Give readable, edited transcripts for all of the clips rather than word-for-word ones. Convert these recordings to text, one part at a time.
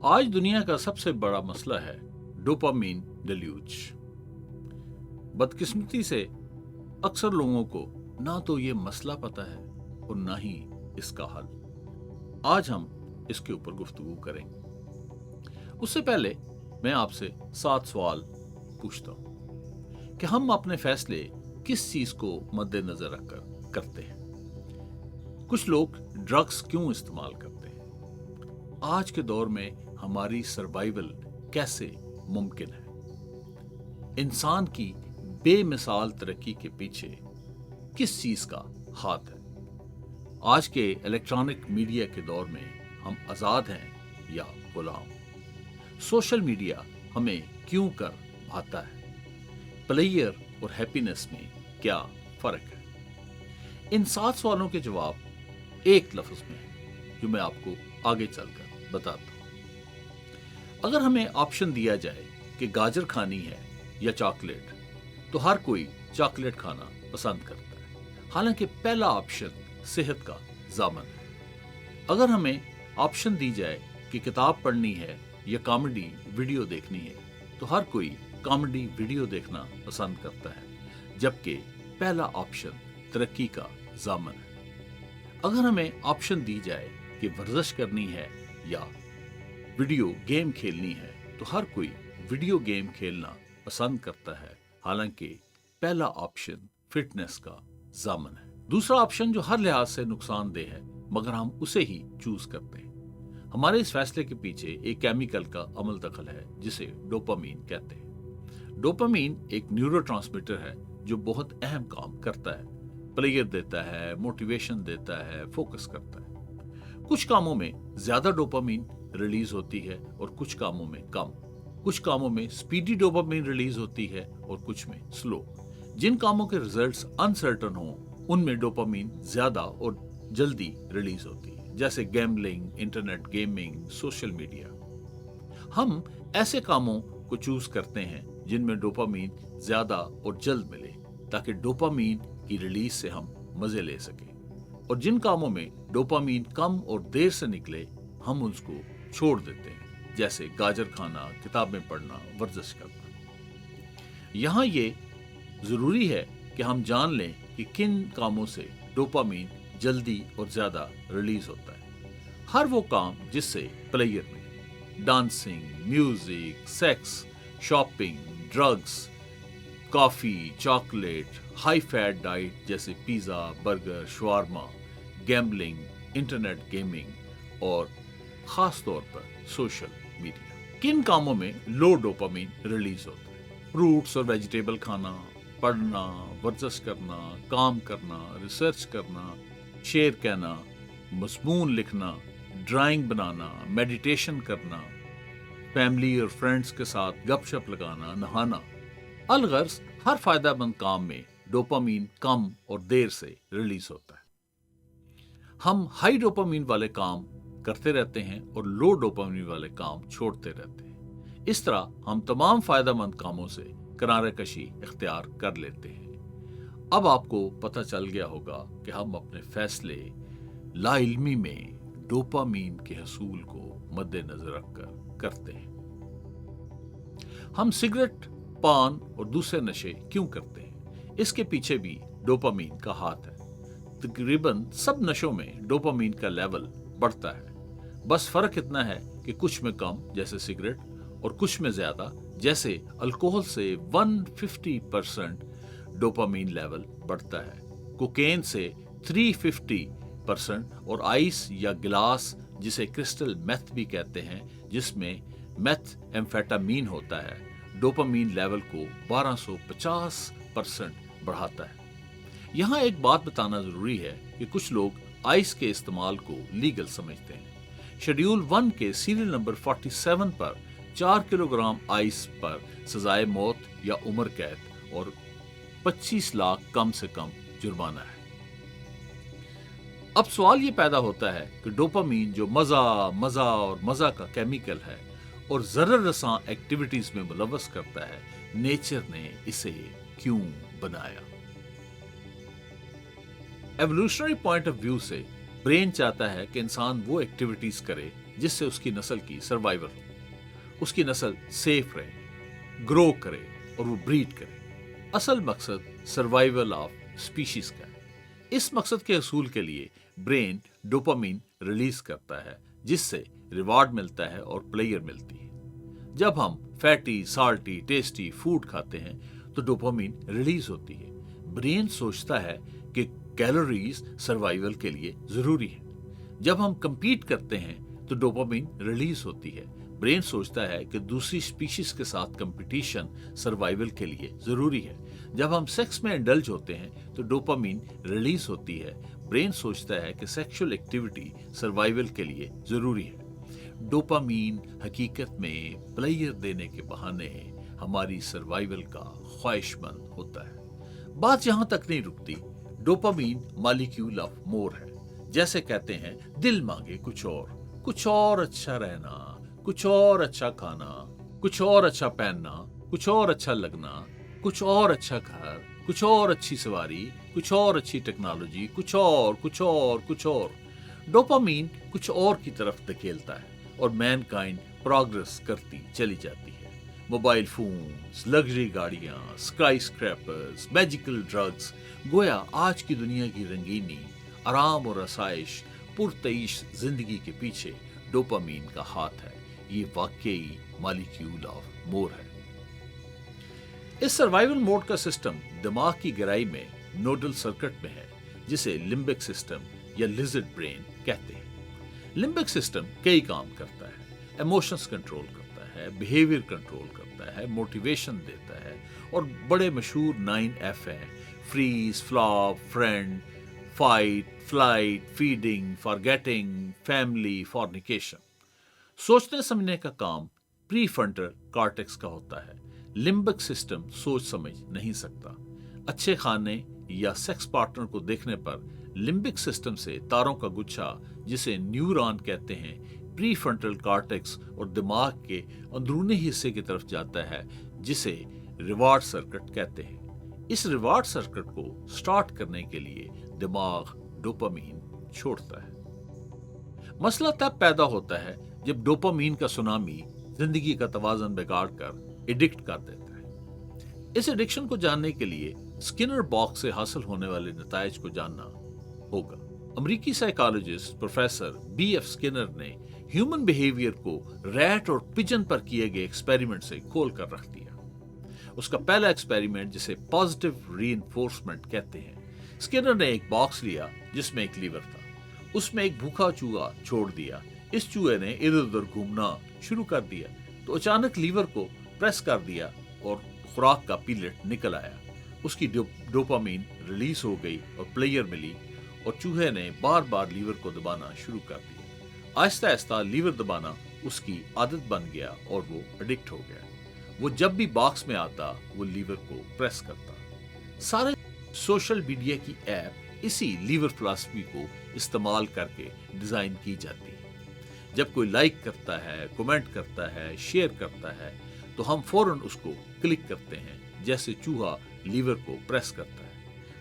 आज दुनिया का सबसे बड़ा मसला है डोपामीन डिल्यूज। बदकिस्मती से अक्सर लोगों को ना तो ये मसला पता है और ना ही इसका हल। आज हम इसके ऊपर गुफ्तगू करेंगे। उससे पहले मैं आपसे 7 सवाल पूछता हूं कि हम अपने फैसले किस चीज को मद्देनजर रखकर करते हैं। कुछ लोग ड्रग्स क्यों इस्तेमाल करते हैं? आज के दौर में हमारी सर्वाइवल कैसे मुमकिन है? इंसान की बेमिसाल तरक्की के पीछे किस चीज का हाथ है? आज के इलेक्ट्रॉनिक मीडिया के दौर में हम आजाद हैं या गुलाम? सोशल मीडिया हमें क्यों कर भाता है? प्लेयर और हैप्पीनेस में क्या फर्क है? इन 7 सवालों के जवाब एक लफ्ज में है जो मैं आपको आगे चलकर बताता हूं। अगर हमें ऑप्शन दिया जाए कि गाजर खानी है या चॉकलेट, तो हर कोई चॉकलेट खाना पसंद करता है, हालांकि पहला ऑप्शन सेहत का ज़ामन है। अगर हमें ऑप्शन दी जाए कि किताब पढ़नी है या कॉमेडी वीडियो देखनी है, तो हर कोई कॉमेडी वीडियो देखना पसंद करता है, जबकि पहला ऑप्शन तरक्की का ज़ामन है। अगर हमें ऑप्शन दी जाए कि वर्जिश करनी है या वीडियो गेम खेलनी है, तो हर कोई वीडियो गेम खेलना पसंद करता है, हालांकि पहला ऑप्शन फिटनेस का ज़ामन है। दूसरा ऑप्शन जो हर लिहाज से नुकसानदेह है, मगर हम उसे ही चूज करते हैं। हमारे इस फैसले के पीछे एक केमिकल का अमल दखल है जिसे डोपामीन कहते हैं। डोपामीन एक न्यूरोट्रांसमीटर है जो बहुत अहम काम करता है। प्लेयर देता है, मोटिवेशन देता है, फोकस करता है। कुछ कामों में ज्यादा डोपामीन रिलीज होती है और कुछ कामों में कम। कुछ कामों में स्पीडी डोपामीन रिलीज होती है और कुछ में स्लो। जिन कामों के रिजल्ट्स अनसर्टन हों, उनमें डोपामीन ज्यादा और जल्दी रिलीज होती है, जैसे gambling, internet gaming, social media. हम ऐसे कामों को चूज करते हैं जिनमें डोपामीन ज्यादा और जल्द मिले, ताकि डोपामीन की रिलीज से हम मजे ले सकें। और जिन कामों में डोपामीन कम और देर से निकले, हम उसको छोड़ देते हैं, जैसे गाजर खाना, किताबें पढ़ना, वर्जिश करना। यहाँ ये जरूरी है कि हम जान लें कि किन कामों से डोपामीन जल्दी और ज्यादा रिलीज होता है। हर वो काम जिससे प्लेयर में dancing, music, sex, shopping, drugs, coffee, chocolate, high fat diet जैसे pizza, burger, shawarma, gambling, internet gaming और खास तौर पर सोशल मीडिया। किन कामों में लो डोपामीन रिलीज होता है? फ्रूट्स और वेजिटेबल खाना, पढ़ना, वर्जिश करना, काम करना, रिसर्च करना, शेर कहना, मज़मून लिखना, ड्राइंग बनाना, मेडिटेशन करना, फैमिली और फ्रेंड्स के साथ गपशप लगाना, नहाना। अलगर्ज हर फायदेमंद काम में डोपामीन कम और देर से रिलीज होता है। हम हाई डोपामीन वाले काम करते रहते हैं और लो डोपामीन वाले काम छोड़ते रहते हैं। इस तरह हम तमाम फायदेमंद कामों से किनारे कशी इख्तियार कर लेते हैं। अब आपको पता चल गया होगा कि हम अपने फैसले लाइल्मी में डोपामीन के हसूल को मद्देनजर रखकर करते हैं। हम सिगरेट, पान और दूसरे नशे क्यों करते हैं? इसके पीछे भी डोपामीन का हाथ है। तकरीबन सब नशों में डोपामीन का लेवल बढ़ता है। बस फर्क इतना है कि कुछ में कम, जैसे सिगरेट, और कुछ में ज्यादा, जैसे अल्कोहल से 150% डोपामीन लेवल बढ़ता है। कोकेन से 350% और आइस या गिलास, जिसे क्रिस्टल मेथ भी कहते हैं, जिसमें मेथ एम्फेटामीन होता है, डोपामीन लेवल को 1250% बढ़ाता है। यहाँ एक बात बताना जरूरी है कि कुछ लोग आइस के इस्तेमाल को लीगल समझते हैं। शेड्यूल 1 के सीरियल नंबर 47 पर 4 किलोग्राम आइस पर सजाए मौत या उम्र कैद और 25 लाख कम से कम जुर्माना है। अब सवाल ये पैदा होता है कि डोपामीन जो मजा और मजा का केमिकल है और जरर रसां एक्टिविटीज में मुलव्वस करता है, नेचर ने इसे क्यों बनाया? एवोल्यूशनरी पॉइंट ऑफ व्यू से ब्रेन चाहता है कि इंसान वो एक्टिविटीज करे جس سے اس کی نسل کی سروائیول ہو، اس کی نسل سیف رہے، گرو کرے اور وہ بریڈ کرے۔ اصل مقصد سروائیول آف اسپیشیز کا ہے۔ اس مقصد کے حصول کے لیے برین ڈوپامین ریلیز کرتا ہے، جس سے ریوارڈ ملتا ہے اور پلیئر ملتی ہے۔ جب ہم فیٹی، سالٹی، ٹیسٹی فوڈ کھاتے ہیں تو ڈوپامین ریلیز ہوتی ہے۔ برین سوچتا ہے کہ کیلوریز سروائیول کے لیے ضروری ہے۔ جب ہم کمپیٹ کرتے ہیں تو ڈوپامین ریلیز ہوتی ہے۔ برین سوچتا ہے کہ دوسری اسپیشیز کے ساتھ کمپٹیشن سروائیول کے لیے ضروری ہے۔ جب ہم سیکس میں انڈلج ہوتے ہیں تو ڈوپامین ریلیز ہوتی ہے۔ برین سوچتا ہے کہ سیکشل ایکٹیویٹی سروائیول کے لیے ضروری ہے۔ ڈوپامین حقیقت میں پلیئر دینے کے بہانے ہماری سروائیول کا خواہش مند ہوتا ہے۔ بات یہاں تک نہیں رکتی۔ ڈوپامین مالیکیول آف مور ہے۔ جیسے کہتے ہیں دل مانگے کچھ اور اچھا رہنا، کچھ اور اچھا کھانا، کچھ اور اچھا پہننا، کچھ اور اچھا لگنا، کچھ اور اچھا گھر، کچھ اور اچھی سواری، کچھ اور اچھی ٹیکنالوجی، کچھ اور۔ ڈوپامین کچھ اور کی طرف دھکیلتا ہے اور مین کائنڈ پروگرس کرتی چلی جاتی ہے۔ موبائل فونز، لگژری گاڑیاں، اسکائی اسکریپرز، میجیکل ڈرگز، گویا آج کی دنیا کی رنگینی، آرام اور آسائش، پرتعیش زندگی کے پیچھے ڈوپامین کا ہاتھ ہے۔ یہ واقعی مالیکیول آف مور ہے۔ اس سروائیول موڈ کا سسٹم دماغ کی گہرائی میں نوڈل سرکٹ میں ہے، جسے لمبک سسٹم یا لزرڈ برین کہتے ہیں۔ لمبک سسٹم کئی کام کرتا ہے۔ ایموشنز کنٹرول کرتا ہے، بیہیویئر کنٹرول کرتا ہے، موٹیویشن دیتا ہے، اور بڑے مشہور 9F ہیں: freeze, flop, friend, fight, flight, feeding, forgetting, family, fornication. سوچنے سمجھنے کا کام پری فرنٹل کارٹیکس کا ہوتا ہے۔ لمبک سسٹم سوچ سمجھ نہیں سکتا۔ اچھے کھانے یا سیکس پارٹنر کو دیکھنے پر لمبک سسٹم سے تاروں کا گچھا، جسے نیورون کہتے ہیں، پری فرنٹل کارٹیکس اور دماغ کے اندرونی حصے کی طرف جاتا ہے، جسے ریوارڈ سرکٹ کہتے ہیں۔ اس ریوارڈ سرکٹ کو سٹارٹ کرنے کے لیے دماغ ڈوپامین چھوڑتا ہے۔ مسئلہ تب پیدا ہوتا ہے جب ڈوپامین کا سونامی زندگی کا توازن بگاڑ کر ایڈکٹ کر دیتا ہے۔ اس ایڈکشن کو جاننے کے لیے اسکنر باکس سے حاصل ہونے والے نتائج کو جاننا ہوگا۔ امریکی psychologist professor B F Skinner نے ہیومن بیہیویئر کو ریٹ اور پجن پر کیے گئے ایکسپیریمنٹ سے کھول کر رکھ دیا۔ اس کا پہلا ایکسپیریمنٹ، جسے پازیٹیو ری انفورسمنٹ کہتے ہیں، اسکنر نے ایک باکس لیا جس میں ایک لیور تھا۔ اس میں ایک بھوکا چوہا چھوڑ دیا۔ اس چوہے نے ادھر ادھر گھومنا شروع کر دیا تو اچانک لیور کو پریس کر دیا اور خوراک کا پیلٹ نکل آیا۔ اس کی ڈوپامین ریلیز ہو گئی اور پلیئر ملی، اور چوہے نے بار بار لیور کو دبانا شروع کر دیا۔ آہستہ آہستہ لیور دبانا اس کی عادت بن گیا اور وہ ایڈکٹ ہو گیا۔ وہ جب بھی باکس میں آتا وہ لیور کو پریس کرتا۔ سارے سوشل میڈیا کی ایپ اسی لیور فلسفی کو استعمال کر کے ڈیزائن کی جاتی ہے۔ جب کوئی لائک کرتا ہے، کمنٹ کرتا ہے، شیئر کرتا ہے تو ہم فوراً اس کو کلک کرتے ہیں، جیسے چوہا لیور کو پریس کرتا ہے۔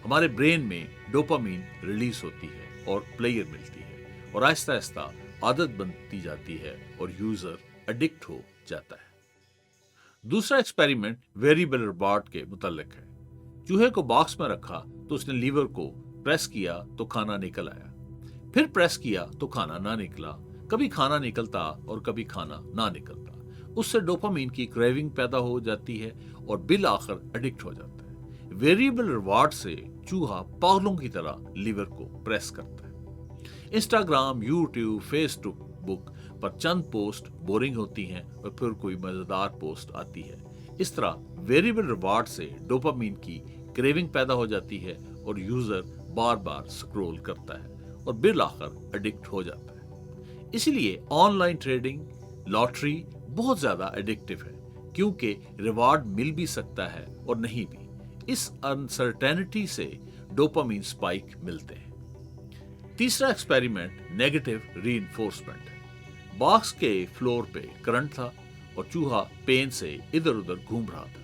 ہمارے برین میں ڈوپامین ریلیز ہوتی ہے اور پلیئر ملتی ہے، اور آہستہ آہستہ عادت بنتی جاتی ہے اور یوزر ایڈکٹ ہو جاتا ہے۔ دوسرا ایکسپیریمنٹ ویریبل ریوارڈ کے متعلق ہے۔ چوہے کو باکس میں رکھا تو اس نے لیور کو پریس کیا تو کھانا نکل آیا، پھر پریس کیا تو کھانا نہ نکلا۔ کبھی کھانا نکلتا اور کبھی کھانا نہ نکلتا۔ اس سے ڈوپامین کی کریونگ پیدا ہو جاتی ہے اور بالآخر ایڈکٹ ہو جاتا ہے۔ ویریبل ریوارڈ سے چوہا پاگلوں کی طرح لیور کو پریس کرتا ہے۔ انسٹاگرام، یوٹیوب، فیس بک پر چند پوسٹ بورنگ ہوتی ہیں اور پھر کوئی مزیدار پوسٹ آتی ہے۔ اس طرح ویریبل ریوارڈ سے ڈوپامین کی کریونگ پیدا ہو جاتی ہے اور یوزر بار بار سکرول کرتا ہے اور بالآخر ایڈکٹ ہو جاتا ہے۔ اسی لیے آن لائن ٹریڈنگ، لاٹری بہت زیادہ ایڈکٹیو ہے، کیونکہ ریوارڈ مل بھی سکتا ہے اور نہیں بھی۔ اس انسرٹینٹی سے ڈوپامین سپائک ملتے ہیں۔ تیسرا ایکسپیریمنٹ نیگیٹو ری انفورسمنٹ ہے۔ باکس کے فلور پہ کرنٹ تھا اور چوہا پین سے ادھر ادھر گھوم رہا تھا۔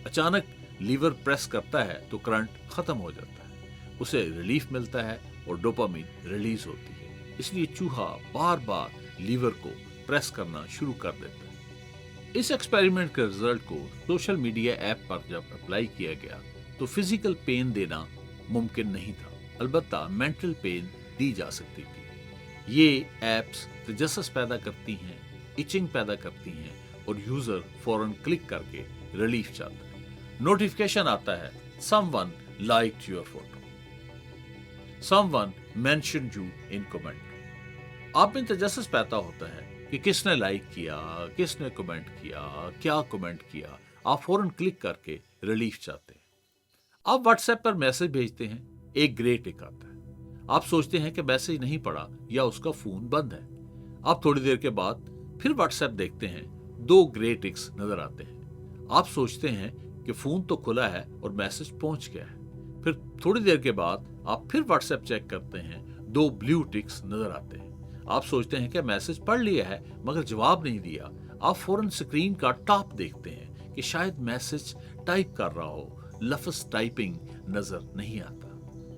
اچانک لیور پریس کرتا ہے تو کرنٹ ختم ہو جاتا ہے، اسے ریلیف ملتا ہے اور ڈوپامین ریلیز ہوتی ہے۔ اس لیے چوہا بار بار लीवर को प्रेस करना शुरू कर देता है। इस एक्सपेरिमेंट के रिजल्ट को सोशल मीडिया ऐप पर जब अप्लाई किया गया तो फिजिकल पेन देना मुमकिन नहीं था, अलबत्ता मेंटल पेन दी जा सकती थी। ये एप्स तजस्सुस पैदा करती हैं, इचिंग पैदा करती हैं और यूजर फौरन क्लिक करके रिलीफ चाहता है। नोटिफिकेशन आता है, someone liked your photo, someone mentioned you in comment. आप में तजस्सुस पैदा होता है कि किसने लाइक किया, किसने कमेंट किया, क्या कमेंट किया। आप फौरन क्लिक करके रिलीफ चाहते हैं। आप व्हाट्सएप पर मैसेज भेजते हैं, एक ग्रे टिक आता है। आप सोचते हैं कि मैसेज नहीं पढ़ा या उसका फोन बंद है। आप थोड़ी देर के बाद फिर व्हाट्सएप देखते हैं, 2 ग्रे टिक्स नजर आते हैं। आप सोचते हैं कि फोन तो खुला है और मैसेज पहुंच गया है। फिर थोड़ी देर के बाद आप फिर व्हाट्सएप चेक करते हैं, 2 ब्लू टिक्स नजर आते हैं। आप सोचते हैं कि मैसेज पढ़ लिया है मगर जवाब नहीं दिया। आप फौरन स्क्रीन का टॉप देखते हैं कि शायद मैसेज टाइप कर रहा हो, लफ्ज टाइपिंग नजर नहीं आता।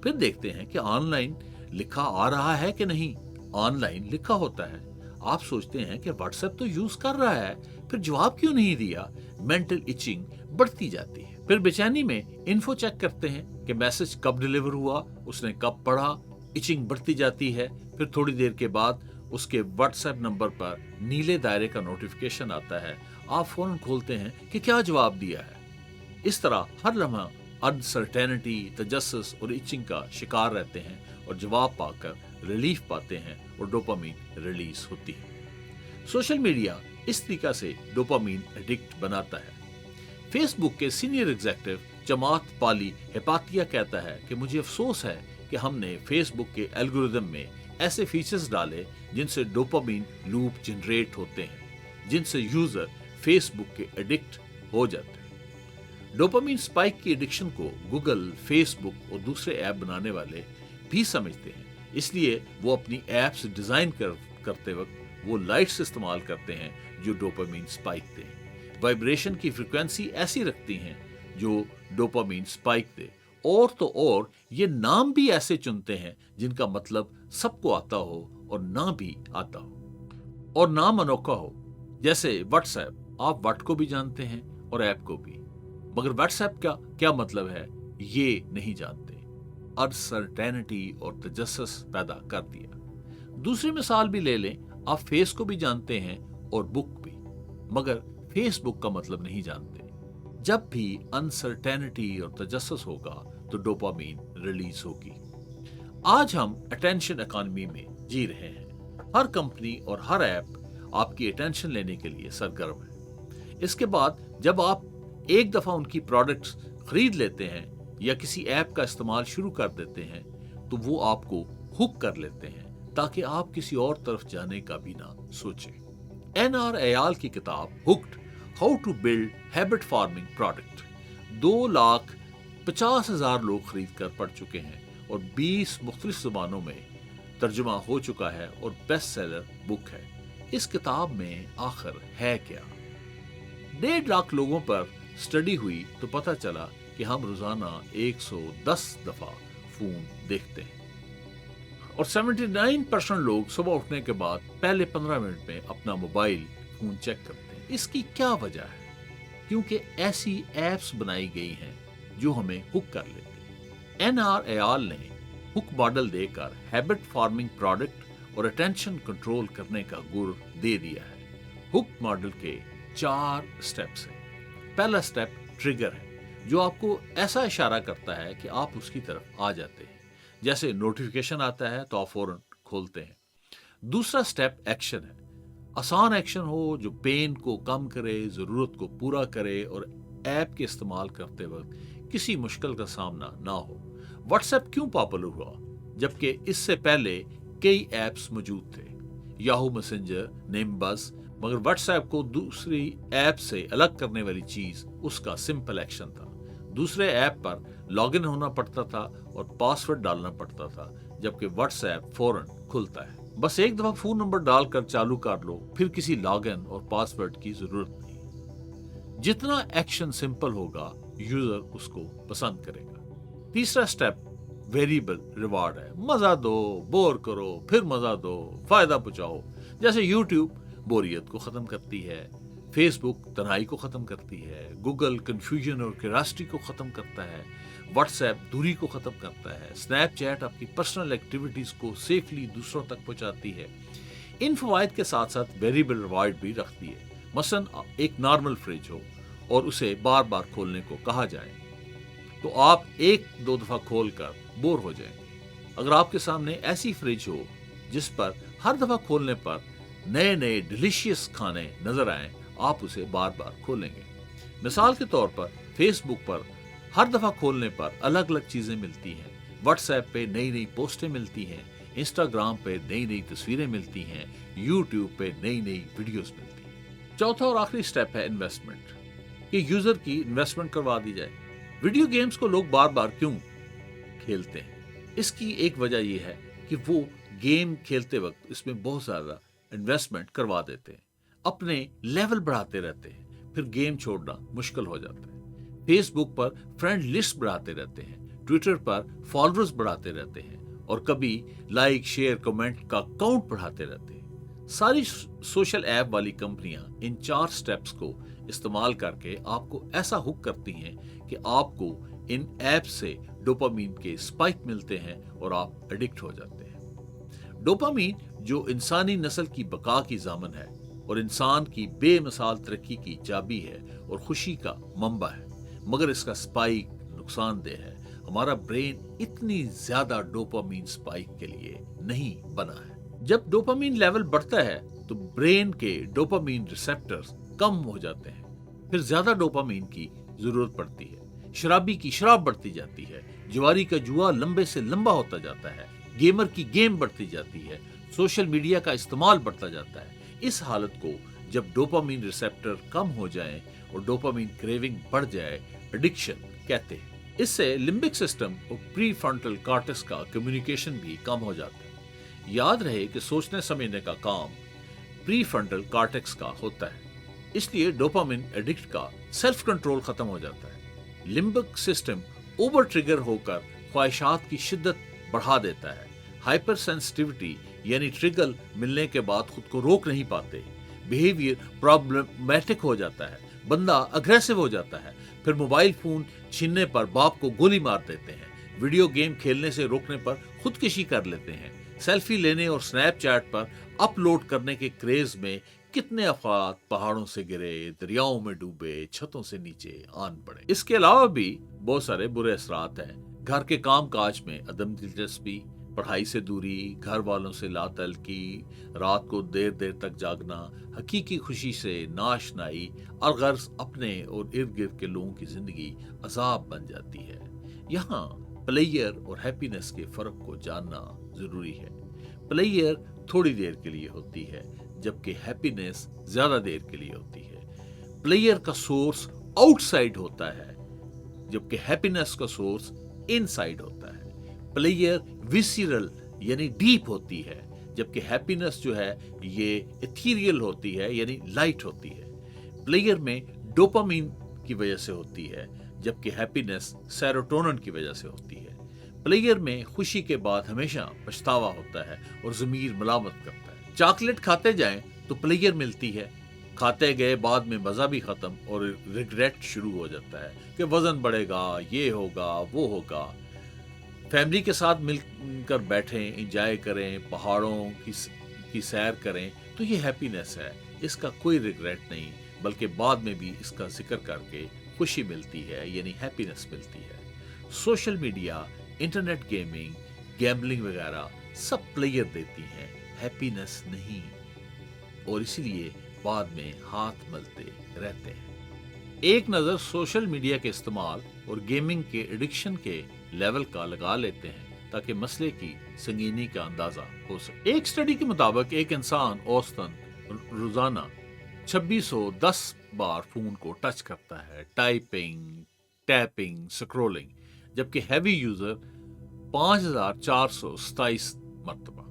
फिर देखते हैं कि ऑनलाइन लिखा आ रहा है कि नहीं। ऑनलाइन लिखा होता है। आप सोचते हैं कि व्हाट्सएप तो यूज कर रहा है, फिर जवाब क्यों नहीं दिया। मेंटल इचिंग बढ़ती जाती है। फिर बेचैनी में इन्फो चेक करते हैं कि मैसेज कब डिलीवर हुआ, उसने कब पढ़ा। इचिंग बढ़ती जाती है। फिर थोड़ी देर के बाद उसके व्हाट्सएप नंबर पर नीले दायरे का नोटिफिकेशन आता है। आप फौरन खोलते हैं कि क्या जवाब दिया है। इस तरह हर लम्हा अनसर्टेनिटी, तजस्सुस और इचिंग का शिकार रहते हैं और जवाब पाकर रिलीफ पाते हैं और डोपामीन रिलीज होती है। सोशल मीडिया इस तरीका से डोपामीन एडिक्ट बनाता है। फेसबुक के सीनियर एग्जीक्यूटिव जमात पाली हेपातिया कहता है कि मुझे अफसोस है कि हमने फेसबुक के एल्गोरिदम में ऐसे फीचर्स डाले जिनसे डोपामीन लूप जनरेट होते हैं, जिनसे यूजर फेसबुक के एडिक्ट हो जाते हैं। डोपामीन स्पाइक की एडिक्शन को गूगल, फेसबुक और दूसरे ऐप बनाने वाले भी समझते हैं, इसलिए वो अपनी ऐप्स डिजाइन करते वक्त वो लाइट्स इस्तेमाल करते हैं जो डोपामीन स्पाइक दें। वाइब्रेशन की फ्रीक्वेंसी ऐसी रखती हैं जो डोपामीन स्पाइक दे। और तो और ये नाम भी ऐसे चुनते हैं जिनका मतलब सबको आता हो और ना भी आता हो और नाम अनोखा हो। जैसे व्हाट्सएप, आप व्हाट को भी जानते हैं और ऐप को भी, मगर व्हाट्सएप का क्या मतलब है ये नहीं जानते। अनसर्टेनिटी और तजस्सुस पैदा कर दिया। दूसरी मिसाल भी ले लें, आप फेस को भी जानते हैं और बुक भी, मगर फेसबुक का मतलब नहीं जानते। जब भी अनसर्टेनिटी और तजस्सुस होगा तो डोपामीन रिलीज होगी। आज हम अटेंशन इकोनॉमी में जी रहे हैं। हर कंपनी और हर ऐप आपकी अटेंशन लेने के लिए सरगर्म है। इसके बाद जब आप एक दफा उनकी प्रोडक्ट्स खरीद लेते हैं या किसी ऐप का इस्तेमाल शुरू कर देते हैं तो वो आपको हुक कर लेते हैं ताकि आप किसी और तरफ जाने का भी ना सोचें। एन.आर. अयाल की किताब hooked, how to build habit forming product 2,50,000 लोग खरीद कर पढ़ चुके हैं और 20 मुख्तलिफ ज़ुबानों में तर्जुमा हो चुका है और बेस्ट सेलर बुक है। इस किताब में आखिर है क्या? 1.5 लाख लोगों पर स्टडी हुई तो पता चला कि हम रोजाना 110 दफा फोन देखते हैं और 79% लोग सुबह उठने के बाद पहले 15 मिनट में अपना मोबाइल फोन चेक करते हैं। इसकी क्या वजह है? क्योंकि ऐसी एप्स बनाई गई हैं जो हमें हुक कर लेती हैं। एन.आर. अयाल ने हुक मॉडल देकर हैबिट फार्मिंग प्रोडक्ट और अटेंशन कंट्रोल करने का गुर दे दिया है। हुक मॉडल के 4 स्टेप्स हैं। पहला स्टेप ट्रिगर है जो आपको ऐसा इशारा करता है कि आप उसकी तरफ आ जाते हैं। जैसे नोटिफिकेशन आता है तो आप फौरन खोलते हैं। दूसरा स्टेप एक्शन है। आसान एक्शन हो जो पेन को कम करे, जरूरत को पूरा करे और ऐप के इस्तेमाल करते वक्त किसी मुश्किल का सामना ना हो। व्हाट्सएप क्यों पॉपुलर हुआ जबकि इससे पहले कई ऐप्स मौजूद थे, याहू मैसेंजर, निम्बस, मगर व्हाट्सएप को दूसरी ऐप से अलग करने वाली चीज उसका सिंपल एक्शन था। दूसरे ऐप पर लॉगिन होना पड़ता था और पासवर्ड डालना पड़ता था, जबकि व्हाट्सएप फौरन खुलता है। बस एक दफा फोन नंबर डालकर चालू कर लो, फिर किसी लॉगिन और पासवर्ड की जरूरत नहीं। जितना एक्शन सिंपल होगा यूजर उसको पसंद करेगा। तीसरा स्टेप वेरिएबल रिवार्ड है। मजा दो, बोर करो, फिर मजा दो, फायदा पहुंचाओ। जैसे यूट्यूब बोरियत को ख़त्म करती है, फेसबुक तन्हाई को ख़त्म करती है, गूगल कन्फ्यूजन और क्यूरियोसिटी को ख़त्म करता है, व्हाट्सएप दूरी को ख़त्म करता है, स्नैपचैट आपकी पर्सनल एक्टिविटीज़ को सेफली दूसरों तक पहुँचाती है। इन फ़वाइद के साथ साथ वेरिएबल रिवार्ड भी रखती है। मसलन एक नॉर्मल फ्रिज हो और उसे बार बार खोलने को कहा जाए तो आप एक दो दफ़ा खोल कर बोर हो जाएंगे। अगर आपके सामने ऐसी फ्रिज हो जिस पर हर दफ़ा खोलने पर नए नए डिलीशियस खाने नजर आएं, आप उसे बार बार खोलेंगे। मिसाल के तौर पर फेसबुक पर हर दफ़ा खोलने पर अलग अलग चीज़ें मिलती हैं, व्हाट्सएप पे नई नई पोस्टें मिलती हैं, इंस्टाग्राम पे नई नई तस्वीरें मिलती हैं, यूट्यूब पे नई नई वीडियोस मिलती हैं। चौथा और आखिरी स्टेप है इन्वेस्टमेंट, कि यूजर की इन्वेस्टमेंट करवा दी जाए। वीडियो गेम्स को लोग बार बार क्यों खेलते हैं? इसकी एक वजह यह है कि वो गेम खेलते वक्त इसमें बहुत ज़्यादा इन्वेस्टमेंट करवा देते हैं, अपने लेवल बढ़ाते रहते हैं, फिर गेम छोड़ना मुश्किल हो जाता है। फेसबुक पर फ्रेंड लिस्ट बढ़ाते रहते हैं, ट्विटर पर फॉलोअर्स बढ़ाते रहते हैं और कभी लाइक शेयर कमेंट का काउंट बढ़ाते रहते हैं। सारी सोशल ऐप वाली कंपनियां इन 4 स्टेप्स को इस्तेमाल करके आपको ऐसा हुक करती हैं कि आपको इन ऐप से डोपामीन के स्पाइक मिलते हैं और आप एडिक्ट हो जाते हैं। डोपामीन जो इंसानी नस्ल की बका की जामन है और इंसान की बेमिसाल तरक्की की चाबी है और खुशी का मंबा है, मगर इसका स्पाइक नुकसानदेह है। हमारा ब्रेन इतनी ज्यादा डोपामीन स्पाइक के लिए नहीं बना है। जब डोपामीन लेवल बढ़ता है तो ब्रेन के डोपामीन रिसेप्टर्स कम हो जाते हैं, फिर ज्यादा डोपामीन की जरूरत पड़ती है। शराबी की शराब बढ़ती जाती है, जुआरी का जुआ लंबे से लंबा होता जाता है, गेमर की गेम बढ़ती जाती है, सोशल मीडिया का इस्तेमाल बढ़ता जाता है। इस हालत को जब डोपामीन रिसेप्टर कम हो जाए और डोपामीन क्रेविंग बढ़ जाए, एडिक्शन कहते हैं। इससे लिम्बिक सिस्टम और प्री फ्रंटल कॉर्टेक्स का कम्युनिकेशन भी कम हो जाता है। याद रहे कि सोचने समझने का काम प्री फ्रंटल कॉर्टेक्स का होता है, इसलिए डोपामिन एडिक्ट का सेल्फ कंट्रोल खत्म हो जाता है। लिम्बिक सिस्टम ओवर ट्रिगर होकर ख्वाहिशात की शिद्दत बढ़ा देता है। हाइपर सेंसिटिविटी यानी ट्रिगर मिलने के बाद खुद को रोक नहीं पाते, बिहेवियर प्रॉब्लमेटिक हो जाता है, बंदा अग्रेसिव हो जाता है, फिर मोबाइल फोन छीनने पर बाप को गोली मार देते हैं, वीडियो गेम खेलने से रोकने पर खुदकुशी कर लेते हैं, सेल्फी लेने और स्नैपचैट पर अपलोड करने के क्रेज में कितने अफराद पहाड़ों से गिरे, दरियाओं में डूबे, छतों से नीचे आन पड़े। इसके अलावा भी बहुत सारे बुरे असरात हैं। घर के काम काज में अदम दिलचस्पी, पढ़ाई से दूरी, घर वालों से लातल्की, रात को देर देर तक जागना, हकीकी खुशी से नाशनाई और गर्ज अपने और इर्द गिर्द के लोगों की जिंदगी अजाब बन जाती है। यहाँ प्लेयर और हैप्पीनेस के फर्क को जानना जरूरी है। प्लेयर थोड़ी देर के लिए होती है, जबकि हैप्पीनेस ज्यादा देर के लिए होती है। प्लेयर का सोर्स आउटसाइड होता है, जबकि हैप्पीनेस का सोर्स इनसाइड होता है। प्लेयर विसिरल यानी डीप होती है, जबकि हैप्पीनेस जो है ये इथीरियल होती है यानी लाइट होती है। प्लेयर में डोपामीन की वजह से होती है, जबकि हैप्पीनेस सेरोटोनिन की वजह से होती है। प्लेयर में खुशी के बाद हमेशा पछतावा होता है और ज़मीर मलामत करता है। चॉकलेट खाते जाएं तो प्लेयर मिलती है, खाते गए बाद में मज़ा भी ख़त्म और रिग्रेट शुरू हो जाता है कि वज़न बढ़ेगा, ये होगा, वो होगा। फैमिली के साथ मिलकर बैठें, इंजॉय करें, पहाड़ों की सैर करें तो ये हैप्पीनेस है, इसका कोई रिग्रेट नहीं, बल्कि बाद में भी इसका जिक्र करके खुशी मिलती है यानी हैप्पीनेस मिलती है। Social media, internet gaming, gambling वगैरह सब प्लेयर देती हैं, हैप्पीनेस नहीं, और इसलिए बाद में हाथ मलते रहते हैं। एक नज़र सोशल मीडिया के इस्तेमाल और गेमिंग के एडिक्शन के लेवल का लगा लेते हैं ताकि मसले की संगीनी का अंदाजा हो सके। एक स्टडी के मुताबिक एक इंसान औसतन रोजाना 2610 बार फोन को टच करता है, टाइपिंग, टैपिंग, स्क्रॉलिंग, जबकि हैवी यूजर 5427 मरतबा।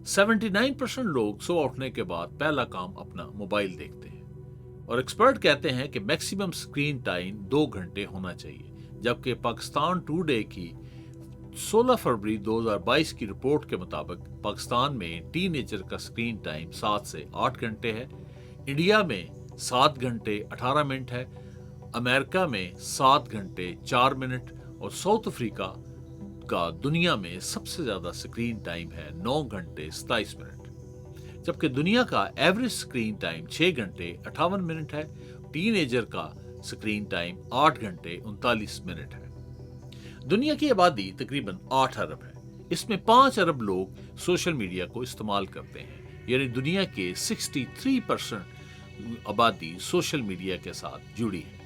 79% लोग सुबह उठने के बाद पहला काम अपना मोबाइल देखते हैं और एक्सपर्ट कहते हैं कि मैक्सिमम स्क्रीन टाइम 2 घंटे होना चाहिए, जबकि पाकिस्तान टुडे की 16 फरवरी 2022 की रिपोर्ट के मुताबिक पाकिस्तान में टीनेजर का स्क्रीन टाइम 7 से 8 घंटे है, इंडिया में 7 घंटे 18 मिनट है, अमेरिका में 7 घंटे 4 मिनट और साउथ अफ्रीका का दुनिया में सबसे ज्यादा स्क्रीन टाइम है 9 घंटे 27 मिनट, जबकि दुनिया का एवरेज स्क्रीन टाइम 6 घंटे 58 मिनट है। टीनेजर का स्क्रीन टाइम 8 घंटे 39 मिनट है। दुनिया की आबादी तकरीबन 8 अरब है, इसमें 5 अरब लोग सोशल मीडिया को इस्तेमाल करते हैं, यानी दुनिया के 63% आबादी सोशल मीडिया के साथ जुड़ी है।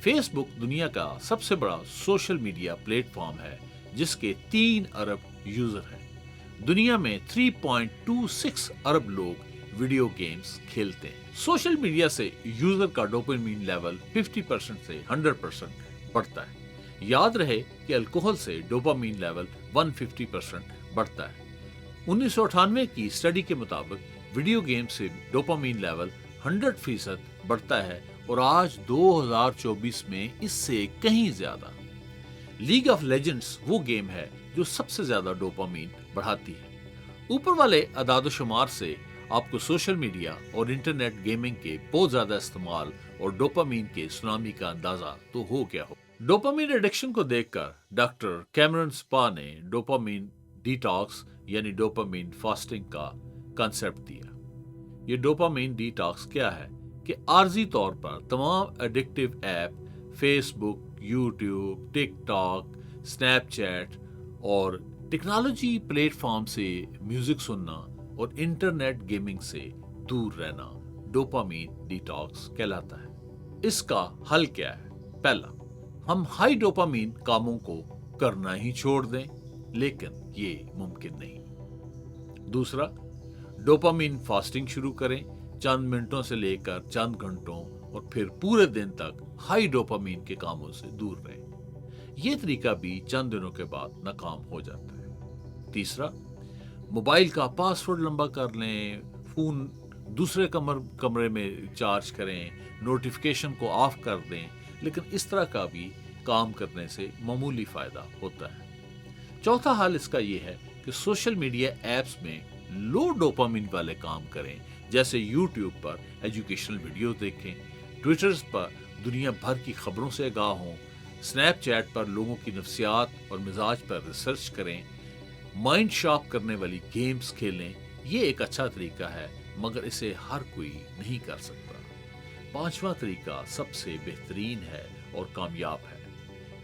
फेसबुक दुनिया का सबसे बड़ा सोशल मीडिया प्लेटफॉर्म है, जिसके 3 अरब यूजर हैं। दुनिया में 3.26 अरब लोग वीडियो गेम्स खेलते हैं। सोशल मीडिया से यूजर का डोपामिन लेवल 50% से 100% बढ़ता है। याद रहे कि अल्कोहल से डोपामिन लेवल 150% बढ़ता है। 1998 की स्टडी के मुताबिक वीडियो गेम से डोपामिन लेवल 100% बढ़ता है और आज 2024 में इससे कहीं ज्यादा। लीग ऑफ लेजेंड्स वो गेम है जो सबसे ज्यादा डोपामिन बढ़ाती है। ऊपर वाले अदाद-ओ-शुमार से आपको सोशल मीडिया और इंटरनेट गेमिंग के बहुत ज्यादा इस्तेमाल और डोपामिन के सुनामी का अंदाजा तो हो गया हो। डोपामिन एडिक्शन को देखकर डॉक्टर कैमरन स्पा ने डोपामिन डिटॉक्स यानी डोपामिन फास्टिंग का कंसेप्ट दिया। ये डोपामिन डिटॉक्स क्या है कि आर्जी तौर पर तमाम addictive app Facebook, YouTube, TikTok, Snapchat और टेक्नोलॉजी प्लेटफॉर्म से म्यूजिक सुनना और इंटरनेट गेमिंग से दूर रहना डोपामिन डिटॉक्स कहलाता है। इसका हल क्या है? पहला, हम हाई डोपामिन कामों को करना ही छोड़ दें, लेकिन ये मुमकिन नहीं। दूसरा, डोपामिन फास्टिंग शुरू करें, चंद मिनटों से लेकर चंद घंटों और फिर पूरे दिन तक हाई डोपामिन के कामों से दूर रहें। यह तरीका भी चंद दिनों के बाद नाकाम हो जाता है। तीसरा, मोबाइल का पासवर्ड लंबा कर लें, फोन दूसरे कमरे में चार्ज करें, नोटिफिकेशन को ऑफ कर दें, लेकिन इस तरह का भी काम करने से मामूली फायदा होता है। चौथा हाल इसका यह है कि सोशल मीडिया ऐप्स में लो डोपामिन वाले काम करें, जैसे यूट्यूब पर एजुकेशनल वीडियो देखें, ट्विटर पर दुनिया भर की खबरों से आगाह हों, स्नैपचैट पर लोगों की नफ्सियात और मिजाज पर रिसर्च करें, माइंड शार्प करने वाली गेम्स खेलें। ये एक अच्छा तरीका है, मगर इसे हर कोई नहीं कर सकता। पांचवा तरीका सबसे बेहतरीन है और कामयाब है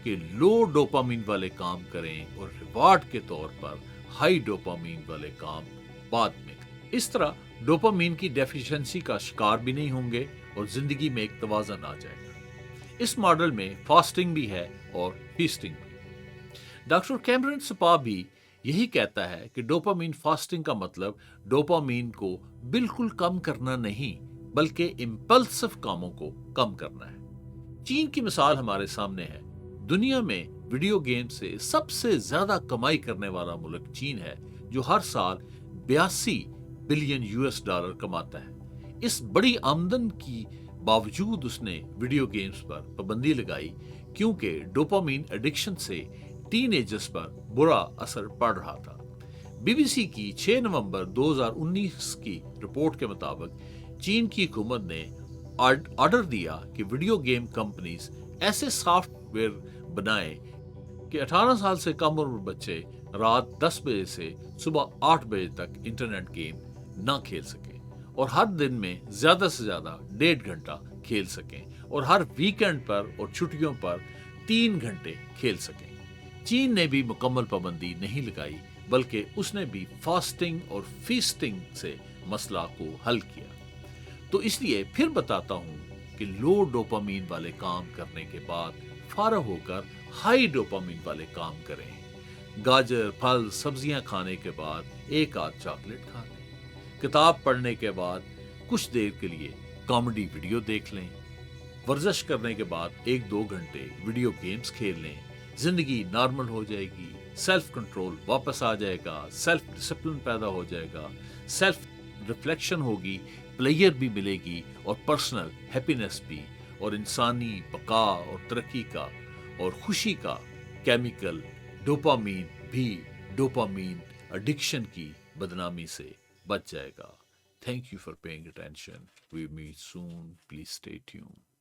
कि लो डोपामिन वाले काम करें और रिवार्ड के तौर पर हाई डोपामिन वाले काम बाद में। इस तरह डोपामिन की डेफिशिएंसी का शिकार भी नहीं होंगे और जिंदगी में एक तवाज़ुन आ जाएगा। इस मॉडल में फास्टिंग भी है और फीस्टिंग भी। डॉक्टर कैमरन स्पा भी यही कहता है कि डोपामिन फास्टिंग का मतलब डोपामिन को बिल्कुल कम करना नहीं, बल्कि इंपल्सिव कामों को कम करना है। चीन की मिसाल हमारे सामने है। दुनिया में वीडियो गेम से सबसे ज्यादा कमाई करने वाला मुल्क चीन है, जो हर साल 82 बिलियन यूएस डॉलर कमाता है। इस बड़ी आमदन की बावजूद उसने वीडियो गेम्स पर पाबंदी लगाई, क्योंकि डोपामिन एडिक्शन से टीनेजर्स पर बुरा असर पड़ रहा था। बीबीसी की 6 नवंबर 2019 की रिपोर्ट के मुताबिक चीन की हुकूमत ने ऑर्डर दिया कि वीडियो गेम कंपनीज ऐसे सॉफ्टवेयर बनाए कि 18 साल से कम उम्र बच्चे रात 10 बजे से सुबह 8 बजे तक इंटरनेट गेम ना खेल सकें और हर दिन में ज्यादा से ज्यादा 1.5 घंटा खेल सकें और हर वीकेंड पर और छुट्टियों पर 3 घंटे खेल सकें। चीन ने भी मुकम्मल पाबंदी नहीं लगाई, बल्कि उसने भी फास्टिंग और फीस्टिंग से मसला को हल किया। तो इसलिए फिर बताता हूं कि लो डोपामिन वाले काम करने के बाद फारग होकर हाई डोपामिन वाले काम करें। गाजर, फल, सब्जियां खाने के बाद एक आध चॉकलेट खा लें। किताब पढ़ने के बाद कुछ देर के लिए कॉमेडी वीडियो देख लें। वर्जिश करने के बाद 1-2 घंटे वीडियो गेम्स खेल लें। जिंदगी नॉर्मल हो जाएगी, सेल्फ कंट्रोल वापस आ जाएगा, सेल्फ डिसिप्लिन पैदा हो जाएगा, सेल्फ रिफ्लेक्शन होगी, प्लेयर भी मिलेगी और पर्सनल हैप्पीनेस भी, और इंसानी बका और तरक्की का और खुशी का केमिकल ڈوپامین بھی ڈوپامین ایڈکشن کی بدنامی سے بچ جائے گا. Thank you for paying attention. We meet soon. Please stay tune.